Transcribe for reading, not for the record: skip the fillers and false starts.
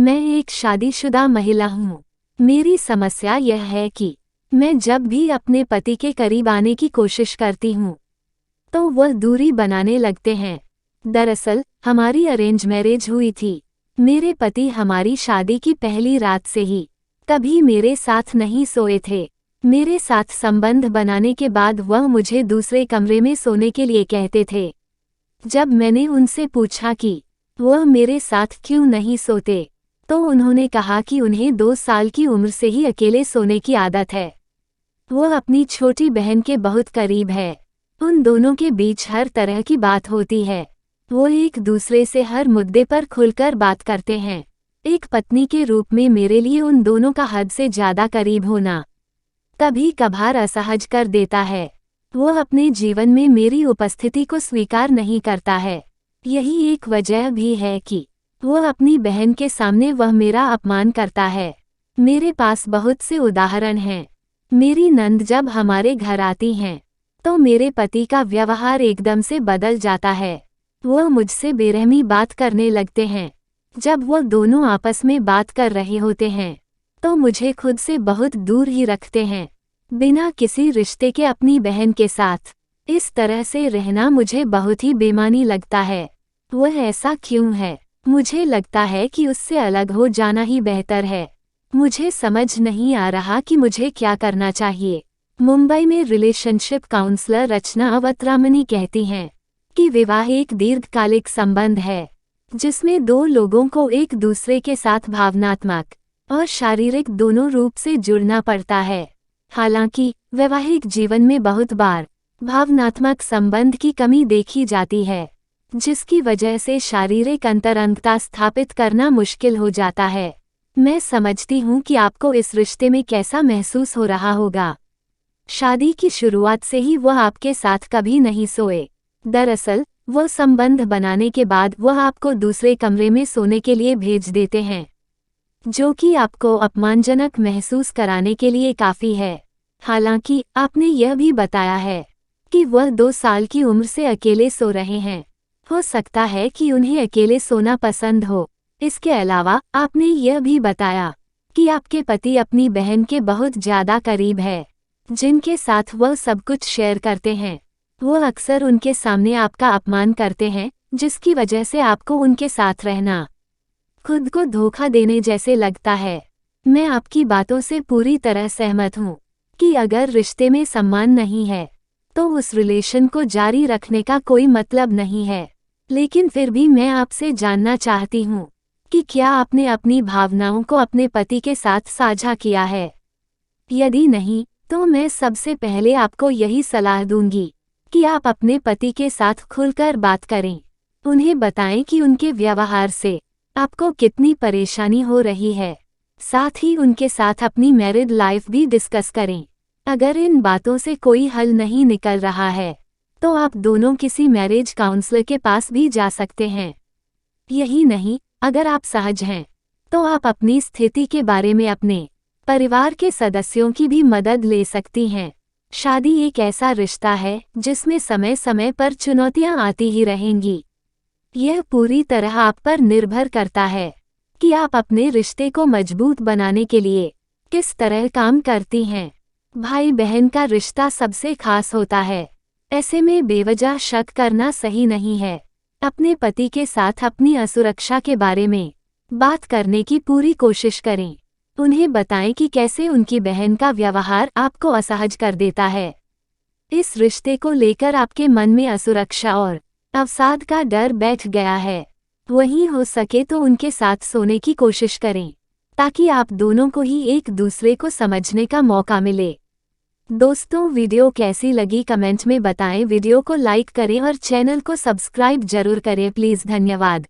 मैं एक शादीशुदा महिला हूँ। मेरी समस्या यह है कि मैं जब भी अपने पति के करीब आने की कोशिश करती हूँ तो वह दूरी बनाने लगते हैं। दरअसल हमारी अरेंज मैरिज हुई थी। मेरे पति हमारी शादी की पहली रात से ही कभी मेरे साथ नहीं सोए थे। मेरे साथ संबंध बनाने के बाद वह मुझे दूसरे कमरे में सोने के लिए कहते थे। जब मैंने उनसे पूछा कि वह मेरे साथ क्यों नहीं सोते, तो उन्होंने कहा कि उन्हें 2 साल की उम्र से ही अकेले सोने की आदत है। वह अपनी छोटी बहन के बहुत करीब है। उन दोनों के बीच हर तरह की बात होती है। वो एक दूसरे से हर मुद्दे पर खुलकर बात करते हैं। एक पत्नी के रूप में मेरे लिए उन दोनों का हद से ज्यादा करीब होना कभी कभार असहज कर देता है। वह अपने जीवन में मेरी उपस्थिति को स्वीकार नहीं करता है। यही एक वजह भी है कि वह अपनी बहन के सामने वह मेरा अपमान करता है। मेरे पास बहुत से उदाहरण हैं। मेरी नंद जब हमारे घर आती हैं तो मेरे पति का व्यवहार एकदम से बदल जाता है। वह मुझसे बेरहमी बात करने लगते हैं। जब वह दोनों आपस में बात कर रहे होते हैं तो मुझे खुद से बहुत दूर ही रखते हैं। बिना किसी रिश्ते के अपनी बहन के साथ इस तरह से रहना मुझे बहुत ही बेमानी लगता है। वह ऐसा क्यों है? मुझे लगता है कि उससे अलग हो जाना ही बेहतर है। मुझे समझ नहीं आ रहा कि मुझे क्या करना चाहिए। मुंबई में रिलेशनशिप काउंसलर रचना अवतरामनी कहती हैं कि विवाह एक दीर्घकालिक संबंध है जिसमें 2 लोगों को एक दूसरे के साथ भावनात्मक और शारीरिक दोनों रूप से जुड़ना पड़ता है। हालांकि वैवाहिक जीवन में बहुत बार भावनात्मक संबंध की कमी देखी जाती है, जिसकी वजह से शारीरिक अंतरंगता स्थापित करना मुश्किल हो जाता है। मैं समझती हूँ कि आपको इस रिश्ते में कैसा महसूस हो रहा होगा। शादी की शुरुआत से ही वह आपके साथ कभी नहीं सोए। दरअसल वह संबंध बनाने के बाद वह आपको दूसरे कमरे में सोने के लिए भेज देते हैं, जो कि आपको अपमानजनक महसूस कराने के लिए काफ़ी है। हालांकि आपने यह भी बताया है कि वह 2 साल की उम्र से अकेले सो रहे हैं। हो सकता है कि उन्हें अकेले सोना पसंद हो। इसके अलावा आपने यह भी बताया कि आपके पति अपनी बहन के बहुत ज़्यादा करीब है, जिनके साथ वह सब कुछ शेयर करते हैं। वह अक्सर उनके सामने आपका अपमान करते हैं, जिसकी वजह से आपको उनके साथ रहना खुद को धोखा देने जैसे लगता है। मैं आपकी बातों से पूरी तरह सहमत हूँ कि अगर रिश्ते में सम्मान नहीं है तो उस रिलेशन को जारी रखने का कोई मतलब नहीं है। लेकिन फिर भी मैं आपसे जानना चाहती हूँ कि क्या आपने अपनी भावनाओं को अपने पति के साथ साझा किया है? यदि नहीं, तो मैं सबसे पहले आपको यही सलाह दूंगी कि आप अपने पति के साथ खुलकर बात करें। उन्हें बताएं कि उनके व्यवहार से आपको कितनी परेशानी हो रही है। साथ ही उनके साथ अपनी मैरिड लाइफ भी डिस्कस करें। अगर इन बातों से कोई हल नहीं निकल रहा है तो आप दोनों किसी मैरिज काउंसलर के पास भी जा सकते हैं। यही नहीं, अगर आप सहज हैं तो आप अपनी स्थिति के बारे में अपने परिवार के सदस्यों की भी मदद ले सकती हैं। शादी एक ऐसा रिश्ता है जिसमें समय समय पर चुनौतियां आती ही रहेंगी। यह पूरी तरह आप पर निर्भर करता है कि आप अपने रिश्ते को मजबूत बनाने के लिए किस तरह काम करती हैं। भाई बहन का रिश्ता सबसे खास होता है। ऐसे में बेवजह शक करना सही नहीं है। अपने पति के साथ अपनी असुरक्षा के बारे में बात करने की पूरी कोशिश करें। उन्हें बताएं कि कैसे उनकी बहन का व्यवहार आपको असहज कर देता है। इस रिश्ते को लेकर आपके मन में असुरक्षा और अवसाद का डर बैठ गया है। वहीं हो सके तो उनके साथ सोने की कोशिश करें ताकि आप दोनों को ही एक दूसरे को समझने का मौका मिले। दोस्तों, वीडियो कैसी लगी कमेंट में बताएं। वीडियो को लाइक करें और चैनल को सब्सक्राइब जरूर करें प्लीज़। धन्यवाद।